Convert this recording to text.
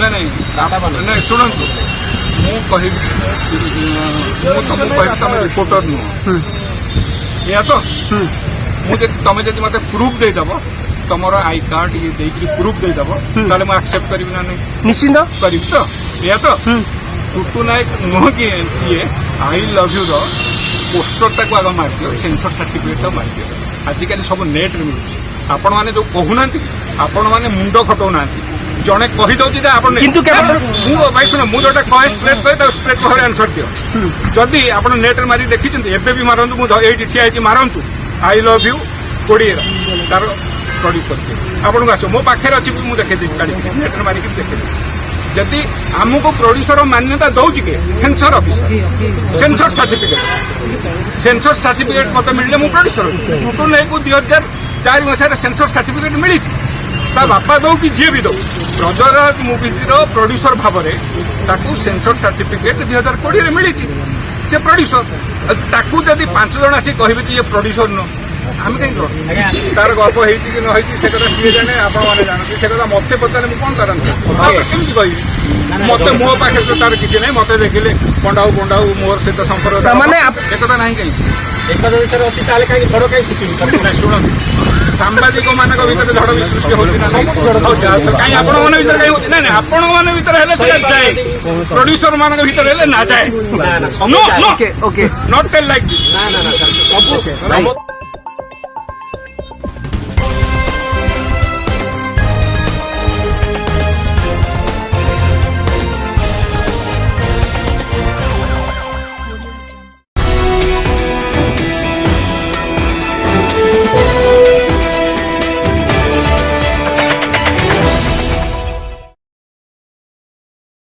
ନାଇଁ ନାଇଁ ନାଇଁ ଶୁଣନ୍ତୁ ମୁଁ କହିବି ମୁଁ ତମକୁ କହିବି ତମେ ରିପୋର୍ଟର ନୁହଁ ଏଇଆ ତ ମୁଁ ଯଦି ତମେ ଯଦି ମତେ ପ୍ରୁଫ୍ ଦେଇଦେବ ତମର ଆଇ କାର୍ଡ ଇଏ ଦେଇକିରି ପ୍ରୁଫ୍ ଦେଇଦେବ ତାହେଲେ ମୁଁ ଆକ୍ସେପ୍ଟ କରିବି ନା ନାଇଁ ନିଶ୍ଚିନ୍ତ କରିବି ତ ଏଇଆ ତ ଟୁଟୁ ନାୟକ ନୁହଁ କି ଇଏ ଆଇ ଲଭ୍ ୟୁ ର ପୋଷ୍ଟରଟାକୁ ଆଗ ମାରିଦିଅ ସେନ୍ସର ସାର୍ଟିଫିକେଟ ମାରିଦିଅ ଆଜିକାଲି ସବୁ ନେଟ୍ରେ ମିଳୁଛି ଆପଣମାନେ ଯୋଉ କହୁନାହାନ୍ତି ଆପଣମାନେ ମୁଣ୍ଡ ଖଟଉନାହାନ୍ତି ଜଣେ କହିଦଉଛି ଯେ ଆପଣ କିନ୍ତୁ ମୁଁ ଭାଇ ଶୁଣ ମୁଁ ଯୋଉଟା କହେ ଷ୍ଟ୍ରେଟ୍ କହେ ତାକୁ ଷ୍ଟ୍ରେଟ୍ ଭାବରେ ଆନ୍ସର ଦିଅ ଯଦି ଆପଣ ନେଟ୍ରେ ମାରି ଦେଖିଛନ୍ତି ଏବେ ବି ମାରନ୍ତୁ ମୁଁ ଏଇଠି ଠିଆ ହେଇଛି ମାରନ୍ତୁ ଆଇ ଲଭ୍ ୟୁ କୋଡ଼ିଏର ତାର ପ୍ରଡ୍ୟୁସର ଆପଣଙ୍କୁ ଆସିବ ମୋ ପାଖରେ ଅଛି ମୁଁ ଦେଖେଇଦେବି କାଢ଼ିକି ନେଟ୍ରେ ମାରିକି ଦେଖେଇଦେବି ଯଦି ଆମକୁ ପ୍ରଡ୍ୟୁସର ମାନ୍ୟତା ଦଉଛି କି ସେନ୍ସର ଅଫିସର ସେନ୍ସର ସାର୍ଟିଫିକେଟ ମତେ ମିଳିଲେ ମୁଁ ପ୍ରଡ୍ୟୁସର ଟୁଟୁ ନାୟକକୁ 2004 ମସିହାରେ ସେନ୍ସର ସାର୍ଟିଫିକେଟ ମିଳିଛି ତା ବାପା ଦଉ କି ଯିଏ ବି ଦଉ ବ୍ରଜରାଜ ମୁଭିର ପ୍ରଡ୍ୟୁସର ଭାବରେ ତାକୁ ସେନ୍ସର ସାର୍ଟିଫିକେଟ 2020ରେ ମିଳିଛି ସେ ପ୍ରଡ୍ୟୁସର ତାକୁ ଯଦି 5 ଜଣ ଆସି କହିବେ କି ଇଏ ପ୍ରଡ୍ୟୁସର ନୁହଁ ଆମେ କାହିଁକି ତାର ଗପ ହେଇଛି କି ନ ହେଇଛି ସେ କଥା ସିଏ ଜାଣେ ଆପଣମାନେ ଜାଣନ୍ତି ସେ କଥା ମତେ ପଚାରେ ମୁଁ କଣ ତାର କେମିତି କହିବି ମତେ ମୋ ପାଖରେ ତ ତାର କିଛି ନାହିଁ ମତେ ଦେଖିଲେ ପଣ୍ଡାଉ ମୋର ସହିତ ସମ୍ପର୍କ ଏକଥା ନାହିଁ କାହିଁକି ଏକଥା ବିଷୟରେ ଅଛି ତାହେଲେ କାହିଁକି ଝଡ଼ କାହିଁ ଶୁଣନ୍ତୁ ସାମ୍ବାଦିକ ମାନଙ୍କ ଭିତରେ ଝଡ଼ ବି ସୃଷ୍ଟି ହଉଛି ନା କାହିଁ ଆପଣଙ୍କ ମାନଙ୍କ ଭିତରେ କାହିଁ ହଉଛି ନାଇଁ ଆପଣଙ୍କ ମାନଙ୍କ ଭିତରେ ହେଲେ ସେଟା ଯାଏ ପ୍ରଡ୍ୟୁସର ମାନଙ୍କ ଭିତରେ ହେଲେ ନା ଯାଏ ନଟ୍ ଟେଲ୍ ଲାଇକ୍ ଦିସ୍ ନା ସବୁ